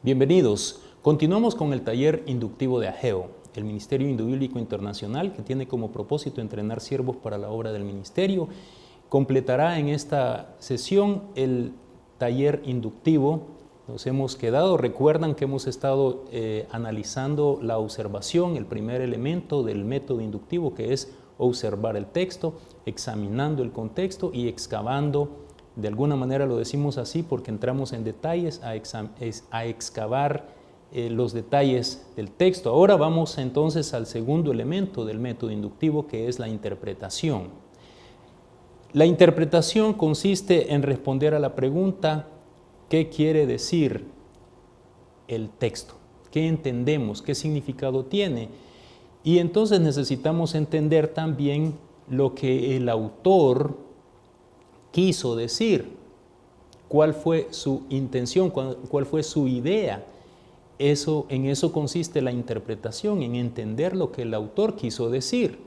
Bienvenidos. Continuamos con el taller inductivo de Ageo, el Ministerio Indubíblico Internacional, que tiene como propósito entrenar siervos para la obra del ministerio. Completará en esta sesión el taller inductivo. Nos hemos quedado, recuerdan que hemos estado analizando la observación, el primer elemento del método inductivo, que es observar el texto, examinando el contexto y excavando. De alguna manera lo decimos así porque entramos en detalles a excavar los detalles del texto. Ahora vamos entonces al segundo elemento del método inductivo, que es la interpretación. La interpretación consiste en responder a la pregunta: ¿qué quiere decir el texto? ¿Qué entendemos? ¿Qué significado tiene? Y entonces necesitamos entender también lo que el autor quiso decir, cuál fue su intención, cuál fue su idea. En eso consiste la interpretación, en entender lo que el autor quiso decir.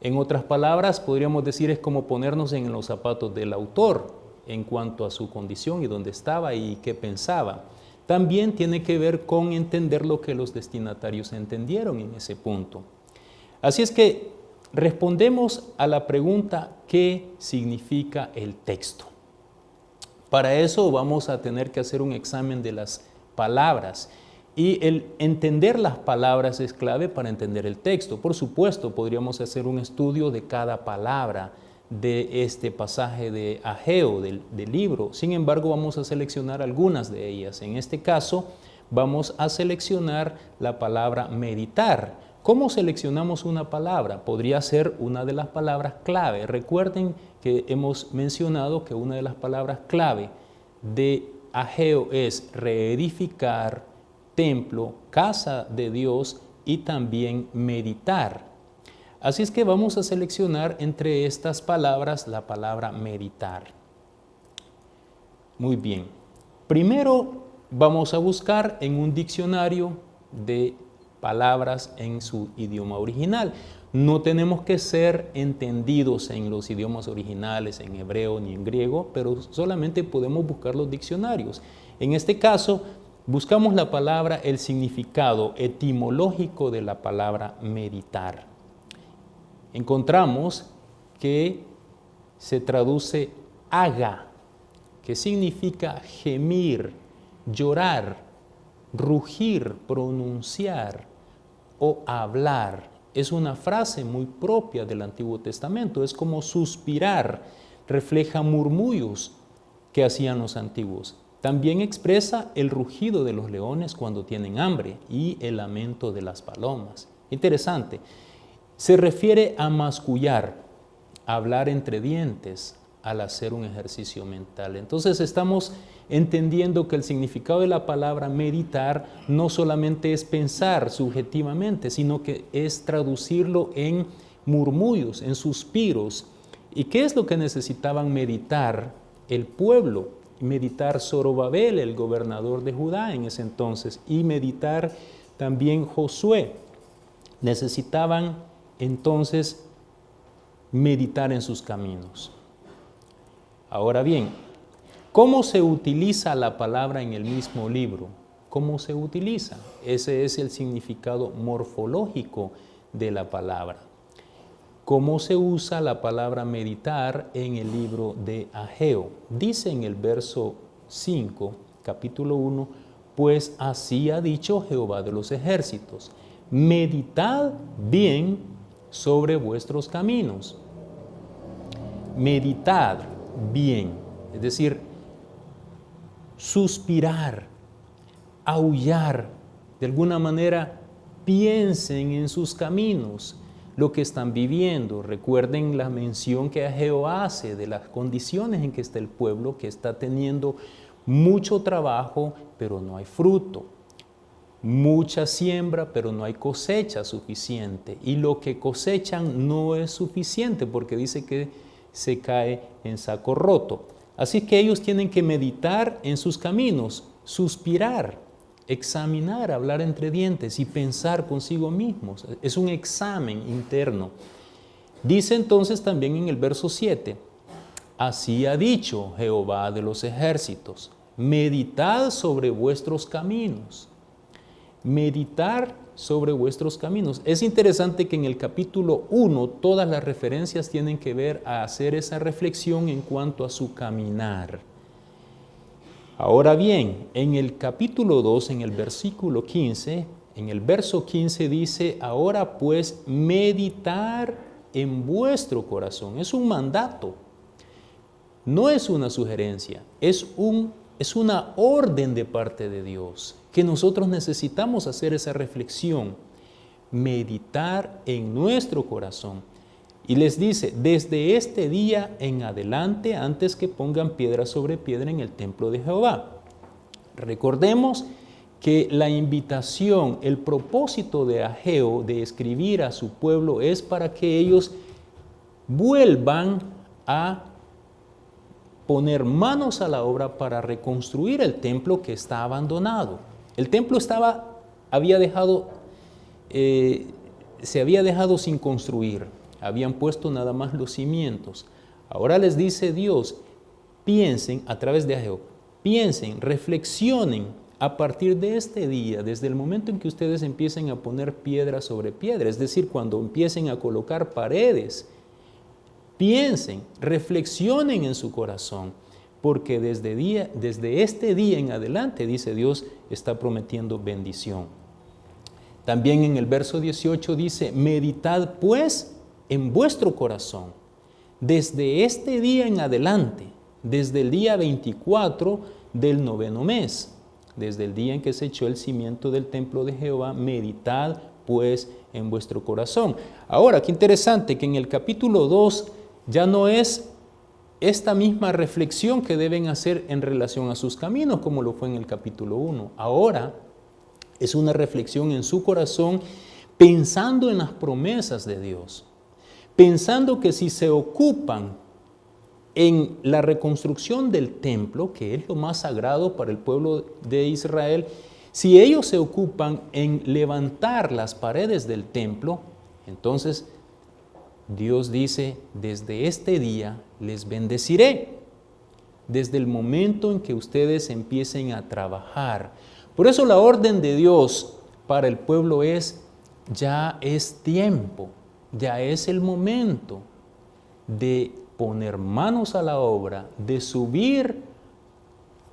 En otras palabras, podríamos decir, es como ponernos en los zapatos del autor en cuanto a su condición y dónde estaba y qué pensaba. También tiene que ver con entender lo que los destinatarios entendieron en ese punto. Así es que respondemos a la pregunta: ¿qué significa el texto? Para eso vamos a tener que hacer un examen de las palabras. Y el entender las palabras es clave para entender el texto. Por supuesto, podríamos hacer un estudio de cada palabra de este pasaje de Ageo, del libro. Sin embargo, vamos a seleccionar algunas de ellas. En este caso, vamos a seleccionar la palabra meditar. ¿Cómo seleccionamos una palabra? Podría ser una de las palabras clave. Recuerden que hemos mencionado que una de las palabras clave de Ageo es reedificar, templo, casa de Dios y también meditar. Así es que vamos a seleccionar entre estas palabras la palabra meditar. Muy bien. Primero vamos a buscar en un diccionario de palabras en su idioma original. No tenemos que ser entendidos en los idiomas originales, en hebreo ni en griego, pero solamente podemos buscar los diccionarios. En este caso, buscamos la palabra, el significado etimológico de la palabra meditar. Encontramos que se traduce aga, que significa gemir, llorar, rugir, pronunciar o hablar. Es una frase muy propia del Antiguo Testamento, es como suspirar, refleja murmullos que hacían los antiguos. También expresa el rugido de los leones cuando tienen hambre y el lamento de las palomas. Interesante. Se refiere a mascullar, a hablar entre dientes, al hacer un ejercicio mental. Entonces estamos entendiendo que el significado de la palabra meditar no solamente es pensar subjetivamente, sino que es traducirlo en murmullos, en suspiros. ¿Y qué es lo que necesitaban meditar el pueblo? Meditar Zorobabel, el gobernador de Judá en ese entonces, y meditar también Josué. Necesitaban entonces meditar en sus caminos. Ahora bien, ¿cómo se utiliza la palabra en el mismo libro? ¿Cómo se utiliza? Ese es el significado morfológico de la palabra. ¿Cómo se usa la palabra meditar en el libro de Ageo? Dice en el verso 5, capítulo 1, pues así ha dicho Jehová de los ejércitos, meditad bien sobre vuestros caminos. Meditad bien, es decir, suspirar, aullar, de alguna manera piensen en sus caminos, lo que están viviendo. Recuerden la mención que Ageo hace de las condiciones en que está el pueblo, que está teniendo mucho trabajo, pero no hay fruto. Mucha siembra, pero no hay cosecha suficiente. Y lo que cosechan no es suficiente, porque dice que se cae en saco roto. Así que ellos tienen que meditar en sus caminos, suspirar, examinar, hablar entre dientes y pensar consigo mismos. Es un examen interno. Dice entonces también en el verso 7, así ha dicho Jehová de los ejércitos, meditad sobre vuestros caminos. Meditar sobre vuestros caminos. Es interesante que en el capítulo 1 todas las referencias tienen que ver a hacer esa reflexión en cuanto a su caminar. Ahora bien, en el capítulo 2, en el versículo 15, en el verso 15 dice, ahora pues meditar en vuestro corazón. Es un mandato, no es una sugerencia, es una orden de parte de Dios, que nosotros necesitamos hacer esa reflexión, meditar en nuestro corazón. Y les dice, desde este día en adelante, antes que pongan piedra sobre piedra en el templo de Jehová. Recordemos que la invitación, el propósito de Ageo de escribir a su pueblo es para que ellos vuelvan a poner manos a la obra para reconstruir el templo que está abandonado. El templo se había dejado sin construir, habían puesto nada más los cimientos. Ahora les dice Dios, piensen a través de Ageo, piensen, reflexionen a partir de este día, desde el momento en que ustedes empiecen a poner piedra sobre piedra, es decir, cuando empiecen a colocar paredes, piensen, reflexionen en su corazón, porque desde este día en adelante, dice Dios, está prometiendo bendición. También en el verso 18 dice, meditad pues en vuestro corazón, desde este día en adelante, desde el día 24 del 9º mes, desde el día en que se echó el cimiento del templo de Jehová, meditad pues en vuestro corazón. Ahora, qué interesante que en el capítulo 2 ya no es esta misma reflexión que deben hacer en relación a sus caminos, como lo fue en el capítulo 1. Ahora es una reflexión en su corazón pensando en las promesas de Dios, pensando que si se ocupan en la reconstrucción del templo, que es lo más sagrado para el pueblo de Israel, si ellos se ocupan en levantar las paredes del templo, entonces Dios dice, desde este día les bendeciré, desde el momento en que ustedes empiecen a trabajar. Por eso la orden de Dios para el pueblo es, ya es tiempo, ya es el momento de poner manos a la obra, de subir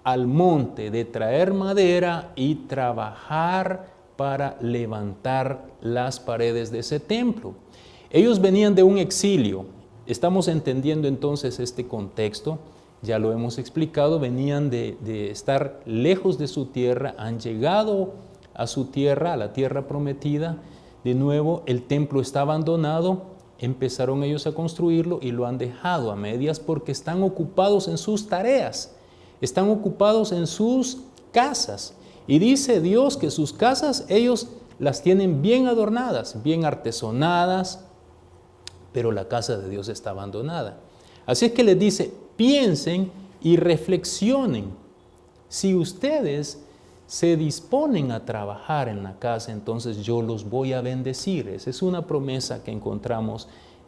al monte, de traer madera y trabajar para levantar las paredes de ese templo. Ellos venían de un exilio. Estamos entendiendo entonces este contexto, ya lo hemos explicado, venían de estar lejos de su tierra, han llegado a su tierra, a la tierra prometida. De nuevo, el templo está abandonado, empezaron ellos a construirlo y lo han dejado a medias porque están ocupados en sus tareas, están ocupados en sus casas. Y dice Dios que sus casas ellos las tienen bien adornadas, bien artesonadas, pero la casa de Dios está abandonada. Así es que les dice, piensen y reflexionen. Si ustedes se disponen a trabajar en la casa, entonces yo los voy a bendecir. Esa es una promesa que encontramos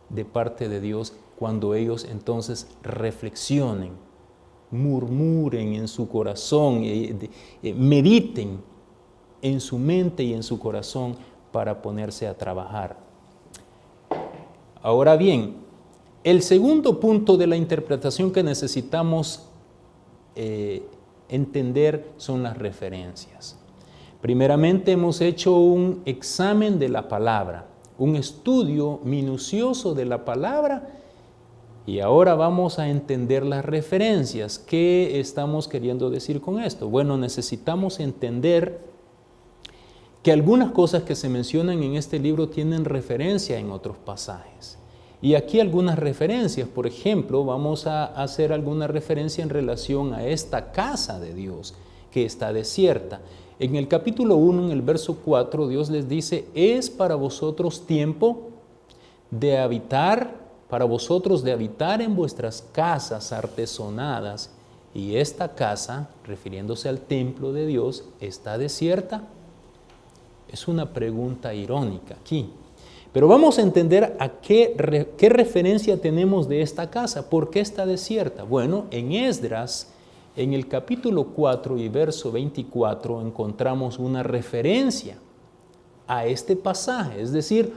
de parte de Dios cuando ellos entonces reflexionen, murmuren en su corazón, mediten en su mente y en su corazón para ponerse a trabajar. Ahora bien, el segundo punto de la interpretación que necesitamos entender son las referencias. Primeramente hemos hecho un examen de la palabra, un estudio minucioso de la palabra y ahora vamos a entender las referencias. ¿Qué estamos queriendo decir con esto? Bueno, necesitamos entender que algunas cosas que se mencionan en este libro tienen referencia en otros pasajes. Y aquí algunas referencias, por ejemplo, vamos a hacer alguna referencia en relación a esta casa de Dios que está desierta. En el capítulo 1, en el verso 4, Dios les dice, es para vosotros tiempo de habitar, para vosotros de habitar en vuestras casas artesonadas, y esta casa, refiriéndose al templo de Dios, está desierta. Es una pregunta irónica aquí. Pero vamos a entender a qué referencia tenemos de esta casa. ¿Por qué está desierta? Bueno, en Esdras, En el capítulo 4 y verso 24 encontramos una referencia a este pasaje, es decir,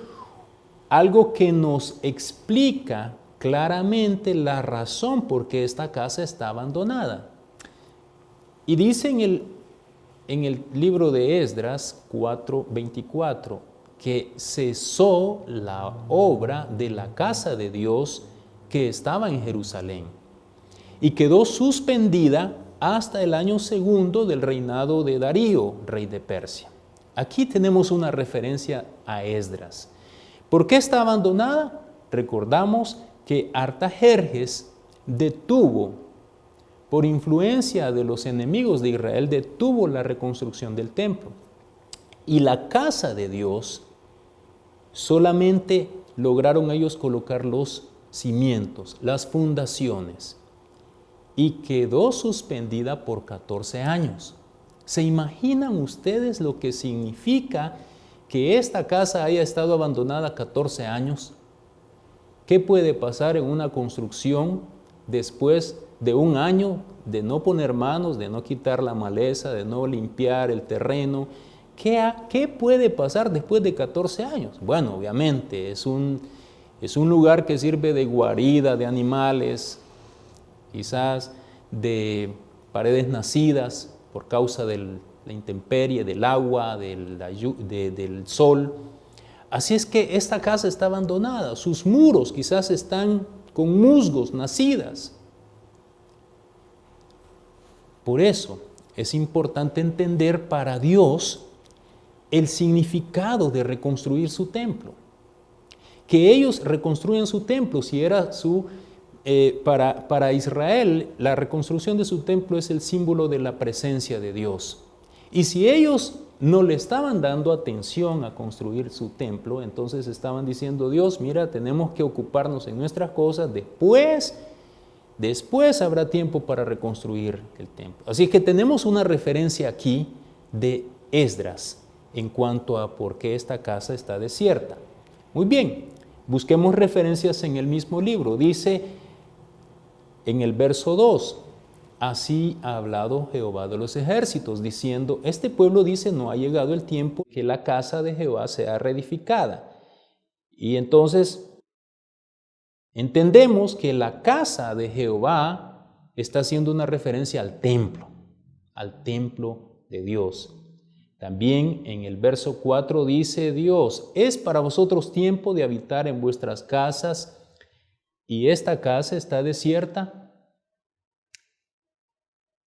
algo que nos explica claramente la razón por qué esta casa está abandonada. Y dice en el libro de Esdras 4:24 que cesó la obra de la casa de Dios que estaba en Jerusalén y quedó suspendida hasta el año segundo del reinado de Darío, rey de Persia. Aquí tenemos una referencia a Esdras. ¿Por qué está abandonada? Recordamos que Artajerjes detuvo, por influencia de los enemigos de Israel, detuvo la reconstrucción del templo. Y la casa de Dios solamente lograron ellos colocar los cimientos, las fundaciones, y quedó suspendida por 14 años. ¿Se imaginan ustedes lo que significa que esta casa haya estado abandonada 14 años? ¿Qué puede pasar en una construcción después de un año de no poner manos, de no quitar la maleza, de no limpiar el terreno? ¿Qué puede pasar después de 14 años? Bueno, obviamente es un lugar que sirve de guarida de animales, quizás de paredes nacidas por causa de la intemperie, del agua, del sol. Así es que esta casa está abandonada, sus muros quizás están con musgos, nacidas. Por eso es importante entender para Dios el significado de reconstruir su templo. Que ellos reconstruyan su templo, si era para Israel, la reconstrucción de su templo es el símbolo de la presencia de Dios. Y si ellos no le estaban dando atención a construir su templo, entonces estaban diciendo: Dios, mira, tenemos que ocuparnos en nuestras cosas, después habrá tiempo para reconstruir el templo. Así que tenemos una referencia aquí de Esdras en cuanto a por qué esta casa está desierta. Muy bien, busquemos referencias en el mismo libro. Dice en el verso 2, así ha hablado Jehová de los ejércitos, diciendo: este pueblo dice, no ha llegado el tiempo que la casa de Jehová sea reedificada. Y entonces entendemos que la casa de Jehová está haciendo una referencia al templo de Dios. También en el verso 4 dice Dios: es para vosotros tiempo de habitar en vuestras casas, y esta casa está desierta.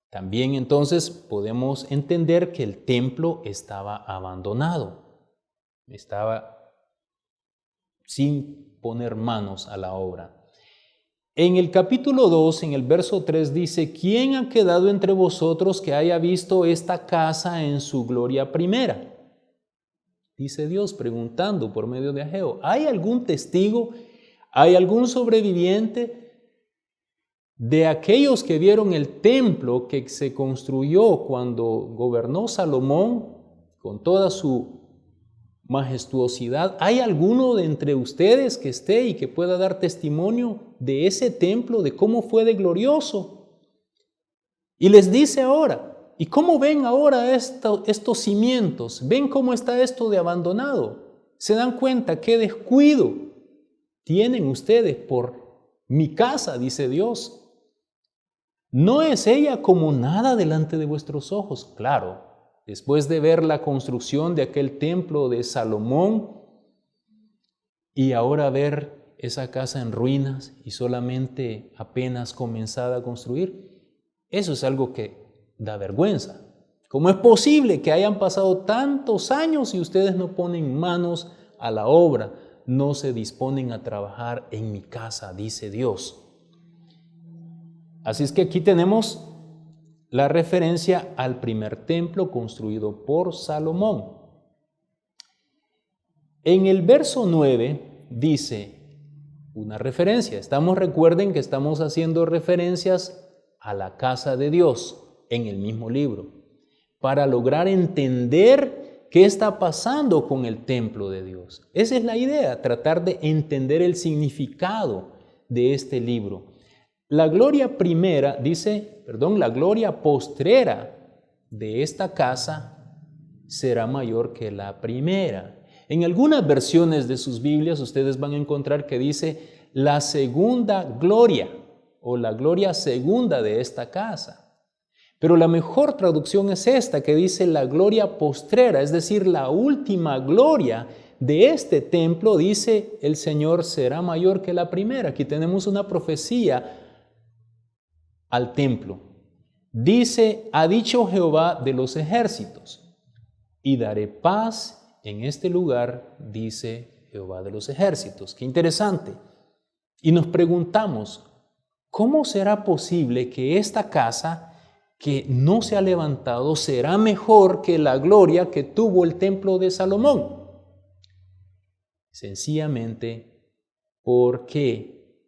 También entonces podemos entender que el templo estaba abandonado, estaba sin poner manos a la obra. En el capítulo 2, en el verso 3 dice: ¿quién ha quedado entre vosotros que haya visto esta casa en su gloria primera? Dice Dios preguntando por medio de Ageo. ¿Hay algún testigo? ¿Hay algún sobreviviente de aquellos que vieron el templo que se construyó cuando gobernó Salomón con toda su majestuosidad? ¿Hay alguno de entre ustedes que esté y que pueda dar testimonio de ese templo, de cómo fue de glorioso? Y les dice ahora: ¿y cómo ven ahora estos cimientos? ¿Ven cómo está esto de abandonado? ¿Se dan cuenta qué descuido tienen ustedes por mi casa? Dice Dios. ¿No es ella como nada delante de vuestros ojos? Claro, después de ver la construcción de aquel templo de Salomón y ahora ver esa casa en ruinas y solamente apenas comenzada a construir, eso es algo que da vergüenza. ¿Cómo es posible que hayan pasado tantos años y ustedes no ponen manos a la obra, no se disponen a trabajar en mi casa? Dice Dios. Así es que aquí tenemos la referencia al primer templo construido por Salomón. En el verso 9 dice una referencia. Recuerden que estamos haciendo referencias a la casa de Dios en el mismo libro, para lograr entender qué está pasando con el templo de Dios. Esa es la idea, tratar de entender el significado de este libro. La gloria primera, la gloria postrera de esta casa será mayor que la primera. En algunas versiones de sus Biblias ustedes van a encontrar que dice la segunda gloria o la gloria segunda de esta casa. Pero la mejor traducción es esta, que dice la gloria postrera, es decir, la última gloria de este templo, dice el Señor, será mayor que la primera. Aquí tenemos una profecía al templo. Dice, ha dicho Jehová de los ejércitos, y daré paz en este lugar, dice Jehová de los ejércitos. Qué interesante. Y nos preguntamos, ¿cómo será posible que esta casa que no se ha levantado será mejor que la gloria que tuvo el templo de Salomón? Sencillamente porque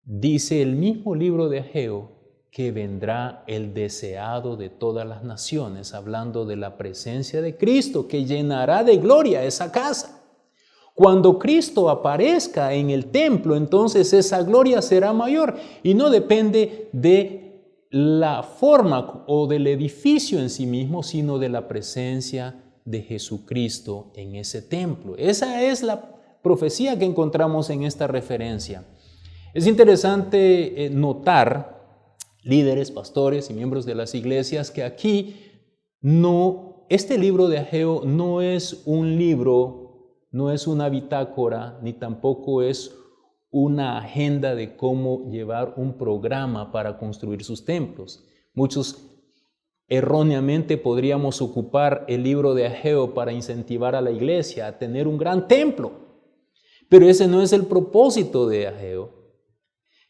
dice el mismo libro de Ageo que vendrá el deseado de todas las naciones, hablando de la presencia de Cristo que llenará de gloria esa casa. Cuando Cristo aparezca en el templo, entonces esa gloria será mayor y no depende de la forma o del edificio en sí mismo, sino de la presencia de Jesucristo en ese templo. Esa es la profecía que encontramos en esta referencia. Es interesante notar, líderes, pastores y miembros de las iglesias, que aquí este libro de Ageo no es un libro, no es una bitácora, ni tampoco es una agenda de cómo llevar un programa para construir sus templos. Muchos erróneamente podríamos ocupar el libro de Ageo para incentivar a la iglesia a tener un gran templo, pero ese no es el propósito de Ageo.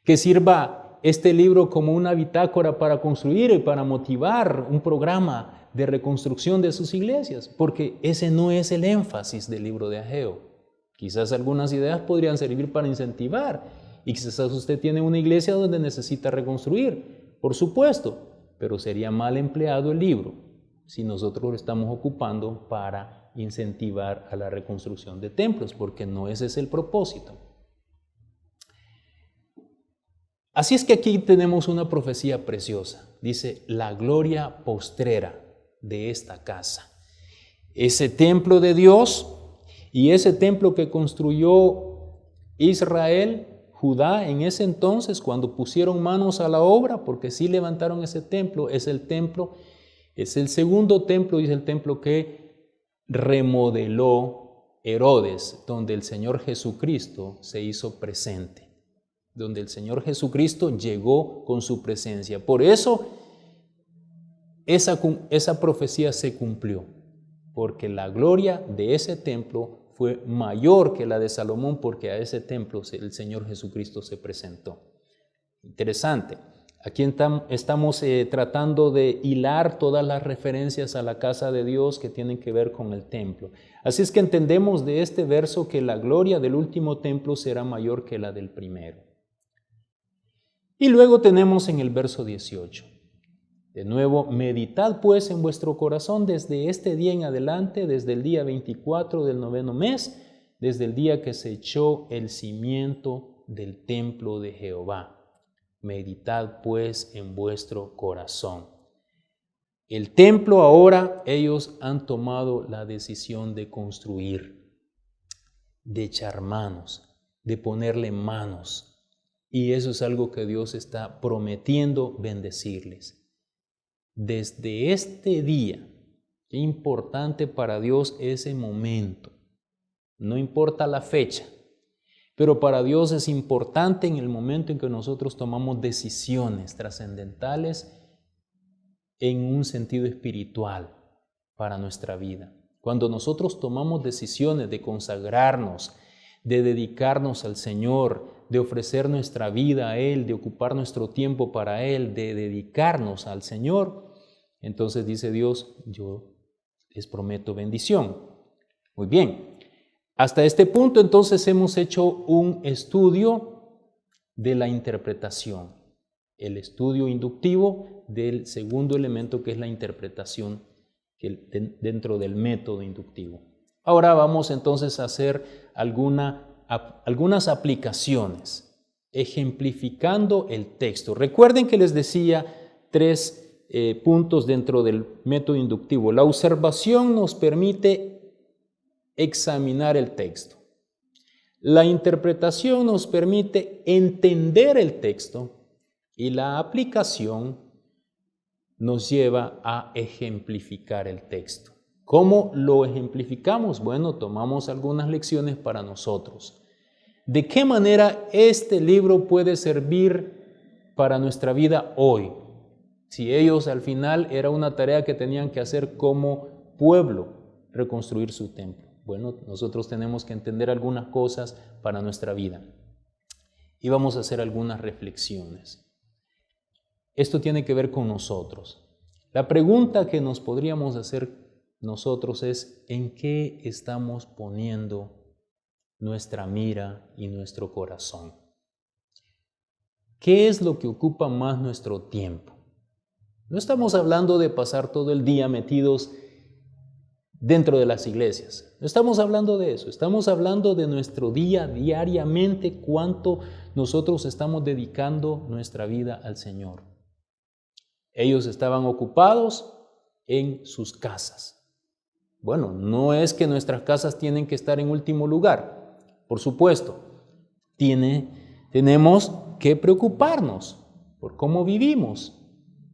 Que sirva este libro como una bitácora para construir y para motivar un programa de reconstrucción de sus iglesias, porque ese no es el énfasis del libro de Ageo. Quizás algunas ideas podrían servir para incentivar y quizás usted tiene una iglesia donde necesita reconstruir, por supuesto, pero sería mal empleado el libro si nosotros lo estamos ocupando para incentivar a la reconstrucción de templos, porque no ese es el propósito. Así es que aquí tenemos una profecía preciosa. Dice, la gloria postrera de esta casa. Ese templo de Dios y ese templo que construyó Israel, Judá, en ese entonces, cuando pusieron manos a la obra, porque sí levantaron ese templo, es el segundo templo y es el templo que remodeló Herodes, donde el Señor Jesucristo se hizo presente, donde el Señor Jesucristo llegó con su presencia. Por eso esa profecía se cumplió, porque la gloria de ese templo fue mayor que la de Salomón, porque a ese templo el Señor Jesucristo se presentó. Interesante. Aquí estamos tratando de hilar todas las referencias a la casa de Dios que tienen que ver con el templo. Así es que entendemos de este verso que la gloria del último templo será mayor que la del primero. Y luego tenemos en el verso 18. De nuevo, meditad pues en vuestro corazón desde este día en adelante, desde el día 24 del 9º mes, desde el día que se echó el cimiento del templo de Jehová. Meditad pues en vuestro corazón. El templo ahora ellos han tomado la decisión de construir, de echar manos, de ponerle manos. Y eso es algo que Dios está prometiendo bendecirles. Desde este día, qué importante para Dios ese momento. No importa la fecha, pero para Dios es importante en el momento en que nosotros tomamos decisiones trascendentales en un sentido espiritual para nuestra vida. Cuando nosotros tomamos decisiones de consagrarnos, de dedicarnos al Señor, de ofrecer nuestra vida a Él, de ocupar nuestro tiempo para Él, de dedicarnos al Señor, entonces dice Dios, yo les prometo bendición. Muy bien, hasta este punto entonces hemos hecho un estudio de la interpretación, el estudio inductivo del segundo elemento que es la interpretación dentro del método inductivo. Ahora vamos entonces a hacer algunas aplicaciones ejemplificando el texto. Recuerden que les decía 3 puntos dentro del método inductivo. La observación nos permite examinar el texto. La interpretación nos permite entender el texto y la aplicación nos lleva a ejemplificar el texto. ¿Cómo lo ejemplificamos? Bueno, tomamos algunas lecciones para nosotros. ¿De qué manera este libro puede servir para nuestra vida hoy? Si ellos al final era una tarea que tenían que hacer como pueblo, reconstruir su templo. Bueno, nosotros tenemos que entender algunas cosas para nuestra vida. Y vamos a hacer algunas reflexiones. Esto tiene que ver con nosotros. La pregunta que nos podríamos hacer nosotros es: ¿en qué estamos poniendo nuestra mira y nuestro corazón? ¿Qué es lo que ocupa más nuestro tiempo? No estamos hablando de pasar todo el día metidos dentro de las iglesias. No estamos hablando de eso. Estamos hablando de nuestro día, diariamente, cuánto nosotros estamos dedicando nuestra vida al Señor. Ellos estaban ocupados en sus casas. Bueno, no es que nuestras casas tienen que estar en último lugar. Por supuesto, tenemos que preocuparnos por cómo vivimos.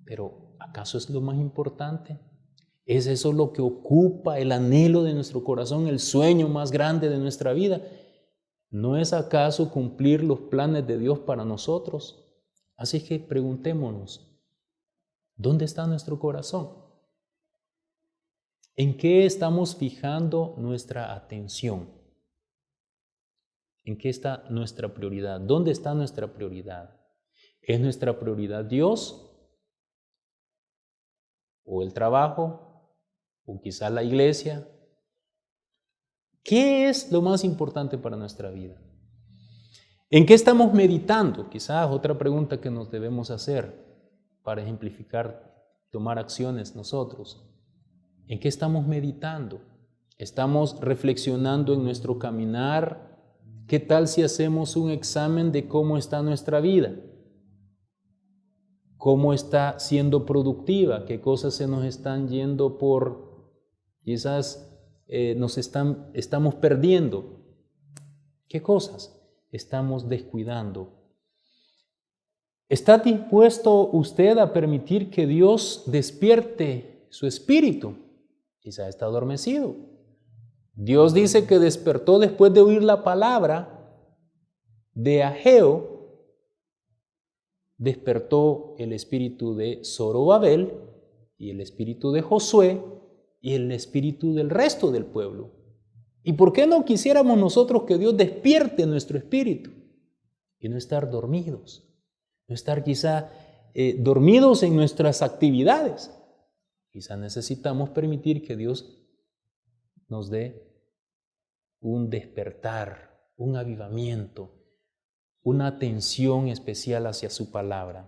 Pero, ¿acaso es lo más importante? ¿Es eso lo que ocupa el anhelo de nuestro corazón, el sueño más grande de nuestra vida? ¿No es acaso cumplir los planes de Dios para nosotros? Así que preguntémonos, ¿dónde está nuestro corazón? ¿En qué estamos fijando nuestra atención? ¿En qué está nuestra prioridad? ¿Dónde está nuestra prioridad? ¿Es nuestra prioridad Dios? ¿O el trabajo? ¿O quizá la iglesia? ¿Qué es lo más importante para nuestra vida? ¿En qué estamos meditando? Quizás otra pregunta que nos debemos hacer para ejemplificar, tomar acciones nosotros. ¿En qué estamos meditando? ¿Estamos reflexionando en nuestro caminar? ¿Qué tal si hacemos un examen de cómo está nuestra vida? ¿Cómo está siendo productiva? ¿Qué cosas se nos están yendo por... Quizás estamos perdiendo? ¿Qué cosas estamos descuidando? ¿Está dispuesto usted a permitir que Dios despierte su espíritu? Quizás está adormecido. Dios dice que despertó después de oír la palabra de Ageo. Despertó el espíritu de Zorobabel y el espíritu de Josué y el espíritu del resto del pueblo. ¿Y por qué no quisiéramos nosotros que Dios despierte nuestro espíritu y no estar dormidos? No estar quizá dormidos en nuestras actividades. Quizá necesitamos permitir que Dios nos dé un despertar, un avivamiento, una atención especial hacia su palabra.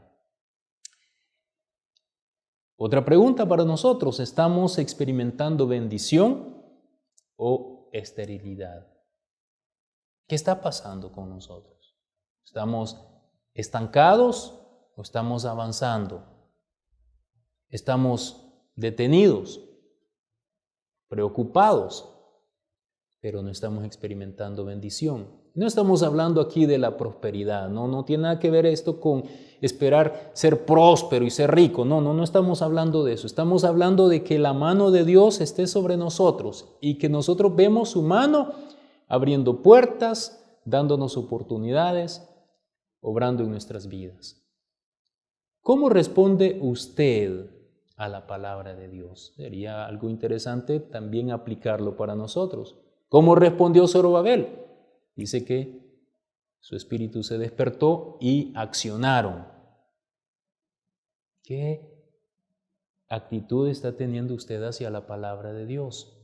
Otra pregunta para nosotros: ¿estamos experimentando bendición o esterilidad? ¿Qué está pasando con nosotros? ¿Estamos estancados o estamos avanzando? ¿Estamos detenidos, preocupados, pero no estamos experimentando bendición? No estamos hablando aquí de la prosperidad, no tiene nada que ver esto con esperar ser próspero y ser rico, no estamos hablando de eso. Estamos hablando de que la mano de Dios esté sobre nosotros y que nosotros vemos su mano abriendo puertas, dándonos oportunidades, obrando en nuestras vidas. ¿Cómo responde usted a la palabra de Dios? Sería algo interesante también aplicarlo para nosotros. ¿Cómo respondió Zorobabel? Dice que su espíritu se despertó y accionaron. ¿Qué actitud está teniendo usted hacia la palabra de Dios?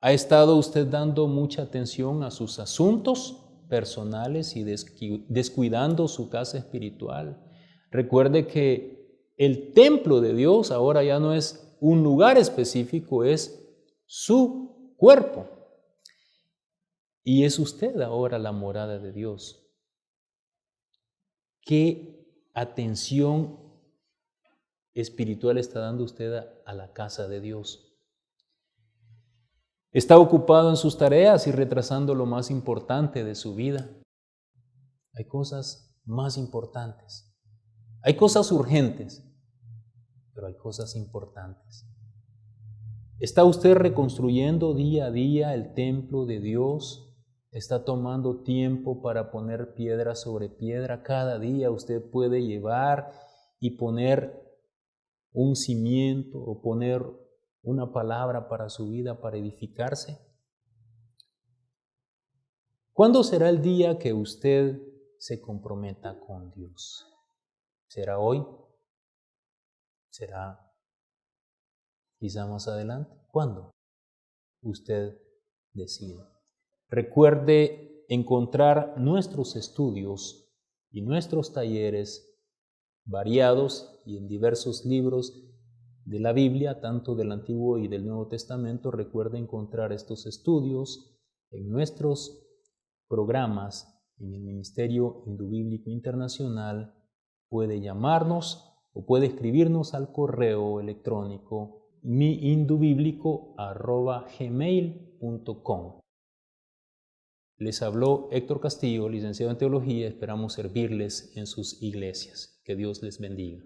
¿Ha estado usted dando mucha atención a sus asuntos personales y descuidando su casa espiritual? Recuerde que el templo de Dios ahora ya no es un lugar específico, es su cuerpo. Y es usted ahora la morada de Dios. ¿Qué atención espiritual está dando usted a la casa de Dios? ¿Está ocupado en sus tareas y retrasando lo más importante de su vida? Hay cosas más importantes. Hay cosas urgentes, pero hay cosas importantes. ¿Está usted reconstruyendo día a día el templo de Dios? ¿Está tomando tiempo para poner piedra sobre piedra? Cada día usted puede llevar y poner un cimiento o poner una palabra para su vida, para edificarse. ¿Cuándo será el día que usted se comprometa con Dios? ¿Será hoy? ¿Será quizá más adelante? ¿Cuándo? Usted decide. Recuerde encontrar nuestros estudios y nuestros talleres variados y en diversos libros de la Biblia, tanto del Antiguo y del Nuevo Testamento. Recuerde encontrar estos estudios en nuestros programas en el Ministerio Hindú-Bíblico Internacional. Puede llamarnos o puede escribirnos al correo electrónico mihindubiblico@gmail.com. Les habló Héctor Castillo, licenciado en Teología. Esperamos servirles en sus iglesias. Que Dios les bendiga.